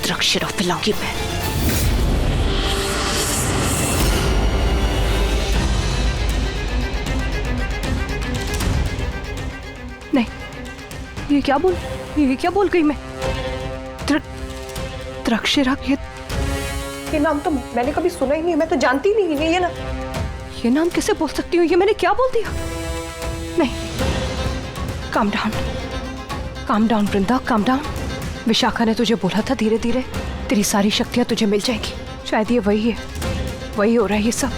द्रक्षरा पिलाऊंगी मैं। नहीं, ये क्या बोल गई मैं? द्रक्षरा, ये नाम तो मैंने कभी सुना ही नहीं, मैं तो जानती नहीं है ये नाम कैसे बोल सकती हूँ? ये मैंने क्या बोल दिया? नहीं, काम डाउन वृंदा, काम डाउन। विशाखा ने तुझे बोला था धीरे धीरे तेरी सारी शक्तियां तुझे मिल जाएगी। शायद ये वही हो रहा है ये सब।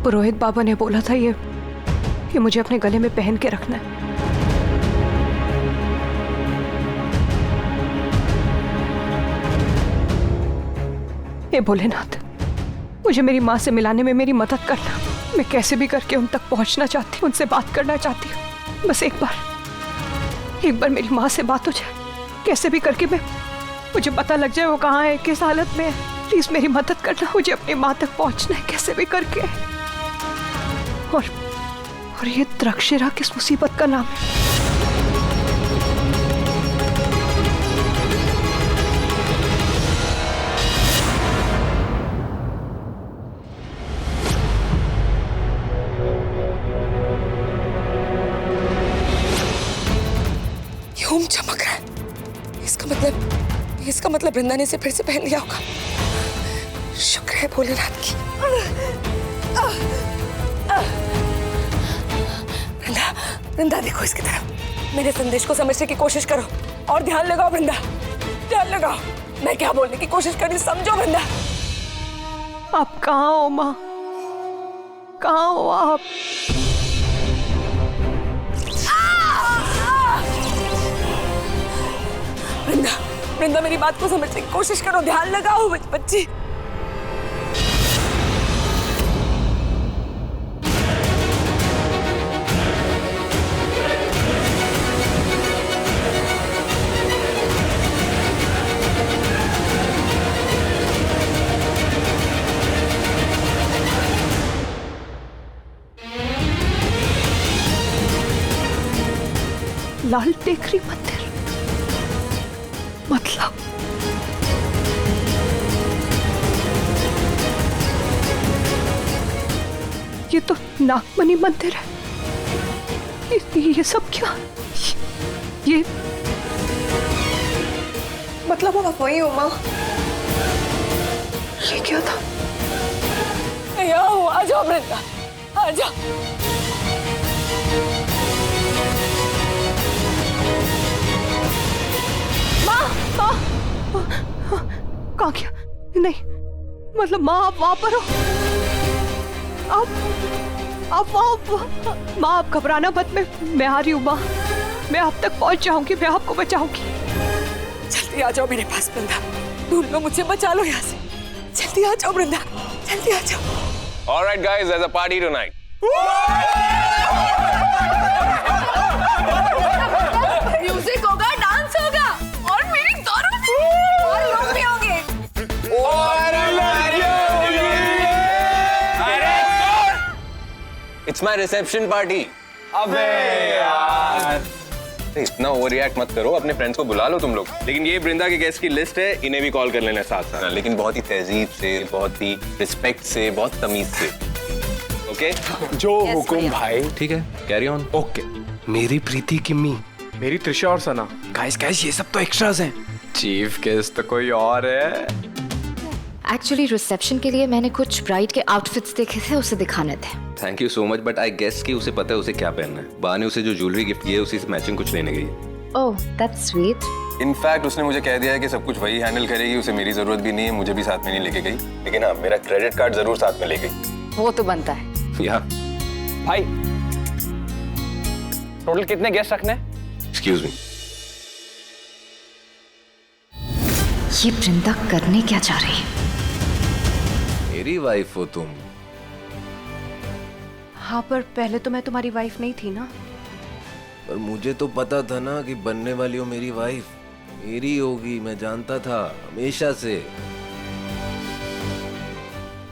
पुरोहित बाबा ने बोला था ये मुझे अपने गले में पहन के रखना है। हे भोलेनाथ, मुझे मेरी माँ से मिलाने में मेरी मदद करना। मैं कैसे भी करके उन तक पहुंचना चाहती हूँ, उनसे बात करना चाहती हूँ। बस एक बार मेरी माँ से बात हो जाए, कैसे भी करके मुझे पता लग जाए वो कहाँ है, किस हालत में है। प्लीज मेरी मदद करना, मुझे अपनी माँ तक पहुंचना है कैसे भी करके। और ये द्रक्षरा किस मुसीबत का नाम है? ओम चमक रहा है। इसका मतलब वृंदा ने इसे फिर से पहन लिया होगा। शुक्र है भोलेनाथ की। वृंदा देखो इसकी तरफ। मेरे संदेश को समझने की कोशिश करो और ध्यान लगाओ वृंदा, ध्यान लगाओ। मैं क्या बोलने की कोशिश कर रही, समझो वृंदा। आप कहाँ हो माँ? कहाँ हो आप? वृंदा मेरी बात को समझने की कोशिश करो, ध्यान लगाओ बच्ची। लाल टेकरी मंदिर, मतलब ये तो नागमणि मंदिर है। ये सब क्या? ये मतलब आप वही हो माँ? ये क्या था? यहाँ हूँ, आ जाओ वृंदा, आ जाओ। कहाँ गया? नहीं, मतलब माँ आप वहां पर हो? आप वहां? माँ आप घबराना मत, मैं आ रही हूँ माँ। मैं आप तक पहुंच जाऊंगी, मैं आपको बचाऊंगी। जल्दी आ जाओ मेरे पास वृंदा, ढूंढ लो मुझे, बचा लो यहाँ से। जल्दी आ जाओ वृंदा, जल्दी आ जाओ। All right guys, there's a party tonight. Music होगा, डांस होगा और मेरी दोनों और लोग भी होंगे। It's my reception party. अबे यार, इतना ओवर रिएक्ट मत करो, अपने फ्रेंड्स को बुला लो तुम लोग। लेकिन ये वृंदा के गेस्ट की लिस्ट है, इन्हें भी कॉल कर लेना साथ साथ। लेकिन बहुत ही तहजीब से, बहुत ही रिस्पेक्ट से, बहुत तमीज से। ओके? जो हुकुम भाई। ठीक है, कैरी ऑन। ओके। मेरी प्रीति किम्मी, मेरी त्रिशा और सना। गाइस ये सब तो एक्स्ट्रास हैं। चीफ गेस्ट तो कोई और है। एक्चुअली रिसेप्शन के लिए मैंने कुछ ब्राइड के आउटफिट्स देखे थे, उसे दिखाने थे। Thank you so much, but I guess कि उसे पता है उसे क्या पहनना है। बा ने उसे जो ज्वेलरी गिफ्ट की है उसी से मैचिंग कुछ लेने गई है। ओह, दैट्स स्वीट। इनफैक्ट उसने मुझे कह दिया है कि सब कुछ वही हैंडल करेगी, उसे मेरी जरूरत भी नहीं है, मुझे भी साथ में नहीं लेके गई। लेकिन हाँ, मेरा क्रेडिट कार्ड जरूर साथ में ले गई। वो तो बनता है। या भाई टोटल कितने गेस्ट रखने? एक्सक्यूज मी, ये वृंदा करने क्या चाह रही है? मेरी वाइफ हो तुम। हाँ, पर पहले तो मैं तुम्हारी वाइफ नहीं थी ना। पर मुझे तो पता था ना कि बनने वाली हो मेरी वाइफ मेरी होगी, मैं जानता था हमेशा से।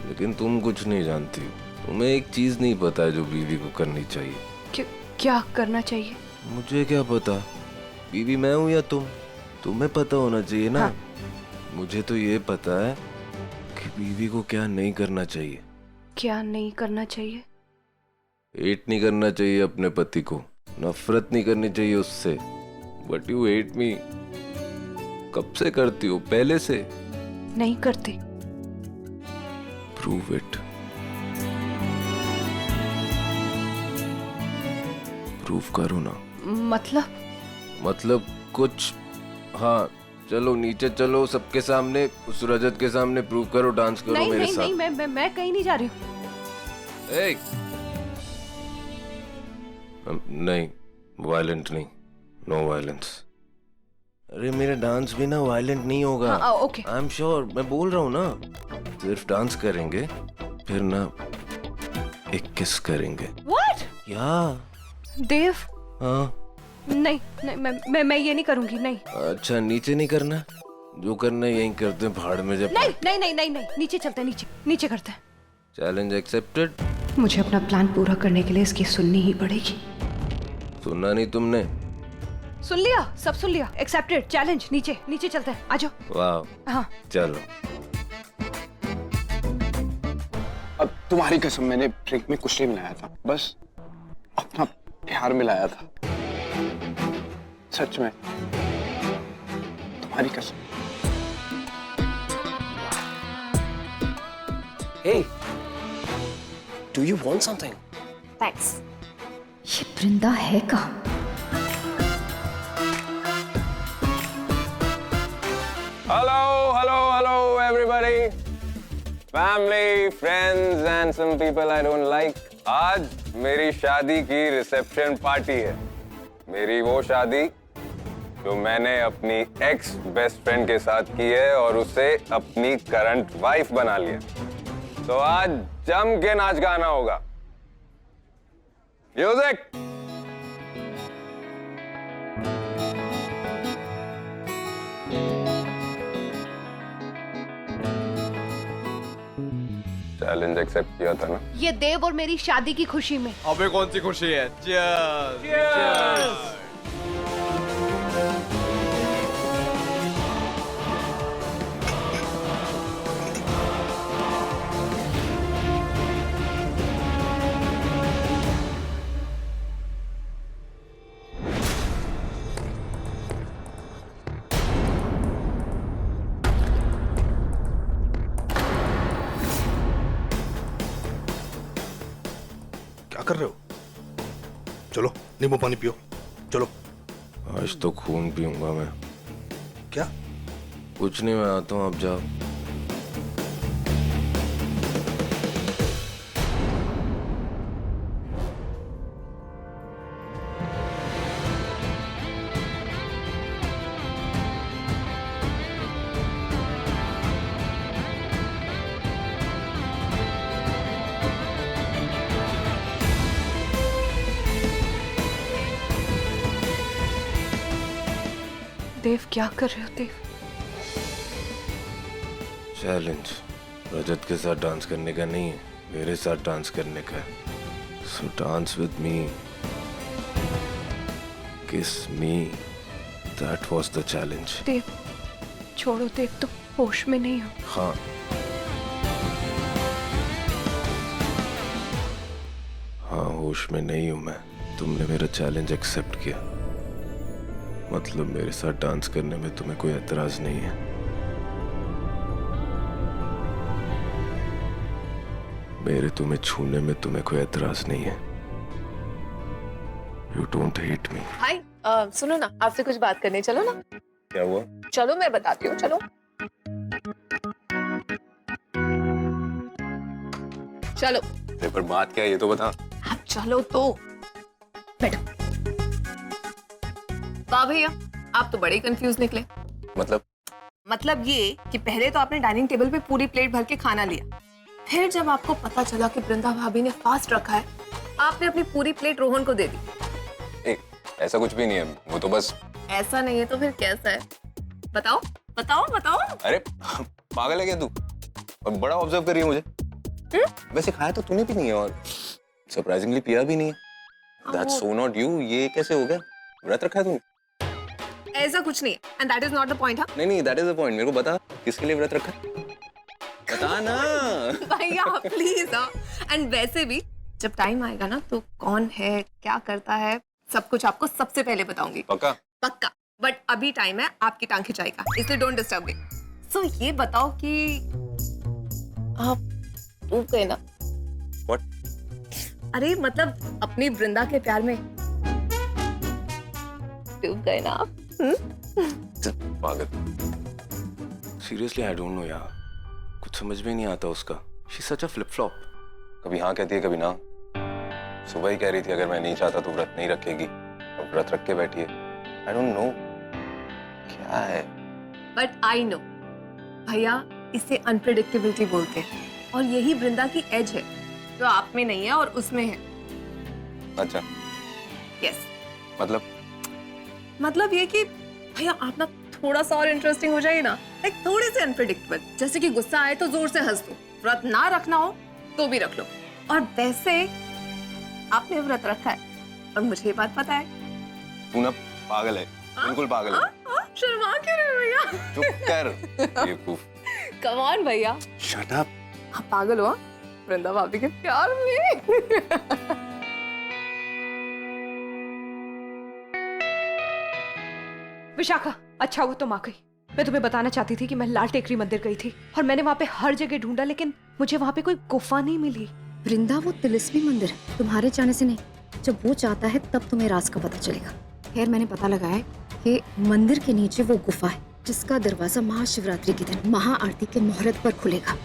लेकिन तुम कुछ नहीं जानती, तुम्हें एक चीज नहीं पता जो बीवी को करनी चाहिए। क्या करना चाहिए? मुझे क्या पता, बीवी मैं हूँ या तुम, तुम्हें पता होना चाहिए ना। हाँ। मुझे तो ये पता है कि बीवी को क्या नहीं करना चाहिए। क्या नहीं करना चाहिए? हेट नहीं करना चाहिए अपने पति को, नफरत नहीं करनी चाहिए उससे। But you hate me. कब से करती हो? पहले से? नहीं करती। Prove it. प्रूव करो ना। मतलब कुछ। हाँ चलो नीचे चलो, सबके सामने, उस रजत के सामने प्रूव करो, डांस करो नहीं मेरे नहीं साथ। नहीं, मैं कहीं नहीं जा रही हूँ। ए! नहीं, वायलेंट नहीं, नो वायलेंस। अरे मेरा डांस भी ना वायलेंट नहीं होगा। ओके। आई एम श्योर, मैं बोल रहा हूँ ना। सिर्फ डांस करेंगे, फिर ना एक किस करेंगे। व्हाट? या देव, हाँ। नहीं नहीं, मैं ये नहीं करूंगी। नहीं अच्छा नीचे नहीं करना, जो करना है यहीं करते हैं, पहाड़ में जब। नहीं नहीं नहीं नहीं नहीं, नीचे चलते हैं, नीचे करते हैं। Challenge accepted. मुझे अपना प्लान पूरा करने के लिए इसकी सुननी ही पड़ेगी। सुनना नहीं तुमने? सुन लिया, सब सुन लिया। Accepted, challenge. नीचे चलते हैं, आ जाओ। वाह। हाँ चलो। अब तुम्हारी कसम, मैंने ड्रिंक में कुछ नहीं मिलाया था, बस अपना प्यार मिलाया था। सच में, तुम्हारी कसम। Hey, do you want something? Thanks. ये वृंदा है कहाँ? Hello, everybody. Family, friends, and some people I don't like. आज मेरी शादी की रिसेप्शन पार्टी है। मेरी वो शादी जो मैंने अपनी एक्स बेस्ट फ्रेंड के साथ की है और उसे अपनी करंट वाइफ बना लिया। तो आज जम के नाच गाना होगा। म्यूजिक। चैलेंज एक्सेप्ट किया था ना? ये देव और मेरी शादी की खुशी में। अबे कौन सी खुशी है? Cheers! क्या कर रहे हो? चलो नींबू पानी पियो, चलो। आज तो खून पीऊंगा मैं। क्या? कुछ नहीं, मैं आता हूँ, आप जाओ। देव, क्या कर रहे हो देव? चैलेंज रजत के साथ डांस करने का नहीं है, मेरे साथ डांस करने का है। सो डांस विद मी, किस मी, दैट वाज द चैलेंज। देव छोड़ो देव, तुम होश में नहीं हो। हाँ, हाँ होश में नहीं हूं मैं। तुमने मेरा चैलेंज एक्सेप्ट किया, मतलब मेरे साथ डांस करने में तुम्हें कोई एतराज नहीं है। मेरे तुम्हें छूने में तुम्हें कोई एतराज नहीं है। You don't hate me. Hi, सुनो ना, आपसे कुछ बात करने चलो ना। क्या हुआ? चलो मैं बताती हूँ, चलो चलो। पर बात क्या है ये तो बता। आप चलो तो। बैठो। वाह भैया, आप तो बड़े ही कंफ्यूज निकले। मतलब ये कि पहले तो आपने डाइनिंग टेबल पे पूरी प्लेट भर के खाना लिया, फिर जब आपको पता चला कि वृंदा भाभी ने फास्ट रखा है, आपने अपनी पूरी प्लेट रोहन को दे दी। ऐसा कुछ भी नहीं है, वो तो बस। ऐसा नहीं है तो फिर कैसा है? बताओ बताओ बताओ। अरे पागल है क्या तू? बड़ा ऑब्जर्व कर रही है मुझे। वैसे खाया तो तूने भी नहीं है और सरप्राइजिंगली पिया भी नहीं है। That's so not you। ये कैसे हो गया? व्रत रखा है तूने? ऐसा कुछ नहीं है and that is not the point. हाँ नहीं, that is the point। मेरे को बता किसके लिए व्रत रखा है? बता ना। भैया प्लीज। हाँ एंड वैसे भी जब टाइम आएगा ना तो कौन है क्या करता है सब कुछ आपको सबसे पहले बताऊंगी। पक्का? पक्का। बट अभी टाइम है आपकी टांग खिंचाई का, इसलिए डोंट डिस्टर्ब मी। सो ये बताओ कि आप डूब गए ना? What? अरे मतलब अपनी वृंदा के प्यार में डूब गए ना आप? पागल। सीरियसली आई डोंट नो यार, कुछ समझ में नहीं आता उसका। She such a flip flop. कभी हाँ कहती है कभी ना। सुबह ही कह रही थी अगर मैं नहीं चाहता तो व्रत नहीं रखेगी, अब व्रत रख के बैठी है। आई डोंट नो क्या है। बट आई नो भैया, इसे अनप्रेडिक्टेबिलिटी बोलते हैं और यही वृंदा की एज है जो आप में नहीं है और उसमें है। अच्छा यस मतलब ये कि भैया आप ना थोड़ा सा और इंटरेस्टिंग हो जाइए ना, लाइक थोड़े से अनप्रेडिक्टेबल। जैसे कि गुस्सा आए तो जोर से हंस दो, व्रत ना रखना हो तो भी रख लो। और वैसे आपने व्रत रखा है और मुझे ये बात पता है। तू ना पागल है, बिल्कुल पागल है। शर्मा क्यों रहे हो भैया? चुप कर बेवकूफ। कम ऑन भैया, शट अप। आप पागल हो वृंदा भाभी के प्यार में। विशाखा, अच्छा वो तुम आ गई। मैं तुम्हें बताना चाहती थी कि मैं लाल टेकरी मंदिर गई थी और मैंने वहाँ पे हर जगह ढूंढा, लेकिन मुझे वहाँ पे कोई गुफा नहीं मिली। वृंदा वो तिलिस्मी मंदिर है, तुम्हारे जाने से नहीं। जब वो चाहता है तब तुम्हें राज का पता चलेगा। खैर मैंने पता लगाया है कि मंदिर के नीचे वो गुफा है जिसका दरवाजा महाशिवरात्रि के दिन महाआरती के मुहूर्त पर खुलेगा।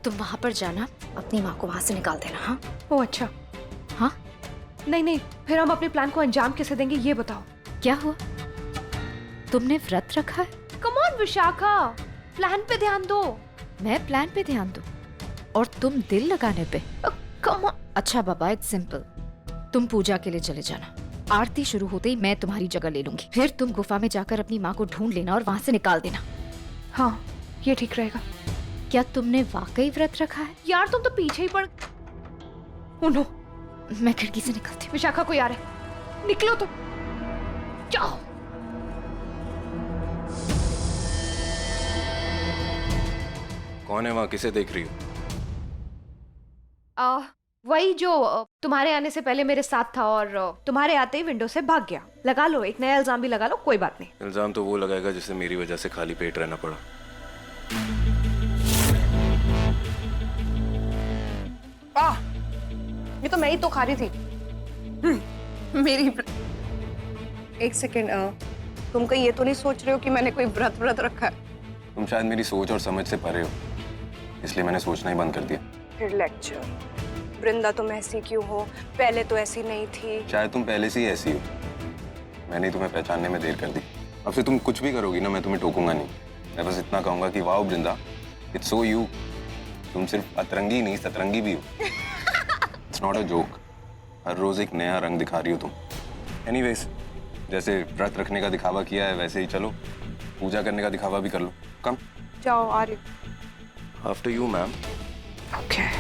तुम वहां पर जाना, अपनी माँ को वहां से निकाल देना। हाँ? ओ अच्छा। हाँ? नहीं, फिर हम अपने प्लान को अंजाम कैसे देंगे ये बताओ। क्या हुआ? तुमने व्रत रखा है? कम ऑन विशाखा, प्लान पे ध्यान दो। मैं प्लान पे ध्यान दूं और तुम दिल लगाने पे? Come on. अच्छा बाबा, इट्स सिंपल। तुम पूजा के लिए चले जाना, आरती शुरू होते ही मैं तुम्हारी जगह ले लूंगी। फिर तुम गुफा में जाकर अपनी माँ को ढूंढ लेना और वहां से निकाल देना। हाँ ये ठीक रहेगा। क्या तुमने वाकई व्रत रखा है? यार तुम तो पीछे ही पड़। ओ नो, मैं खिड़की से निकलती हूँ। विशाखा कोई आ रहा है, निकलो तुम, जाओ। कौन है वहाँ, किसे देख रही हो? वही जो तुम्हारे आने से पहले मेरे साथ था और तुम्हारे आते ही विंडो से भाग गया। लगा लो, एक नया इल्जाम भी लगा लो, कोई बात नहीं। इल्जाम तो वो लगाएगा जिसे मेरी वजह से खाली पेट रहना पड़ा। ये तो मैं ही तो खा रही थी। मेरी एक सेकेंड, तुम कहीं ये तो नहीं सोच रहे हो कि मैंने कोई व्रत रखा है? तुम शायद मेरी सोच और समझ से परे हो, इसलिए मैंने सोचना ही बंद कर दिया। फिर लेक्चर। वृंदा तुम ऐसी क्यों हो, पहले तो ऐसी नहीं थी। शायद तुम पहले से ही ऐसी हो, मैंने तुम्हें पहचानने में देर कर दी। अब से तुम कुछ भी करोगी ना, मैं तुम्हें टोकूंगा नहीं। मैं बस इतना कहूंगा कि wow Vrinda, it's so you. तुम सिर्फ अतरंगी नहीं सतरंगी भी हो। इट्स नॉट अ जोक, हर रोज एक नया रंग दिखा रही हो तुम। एनीवेज, जैसे व्रत रखने का दिखावा किया है वैसे ही चलो पूजा करने का दिखावा भी कर लो। कम जाओ, आ रही। After you ma'am. ओके।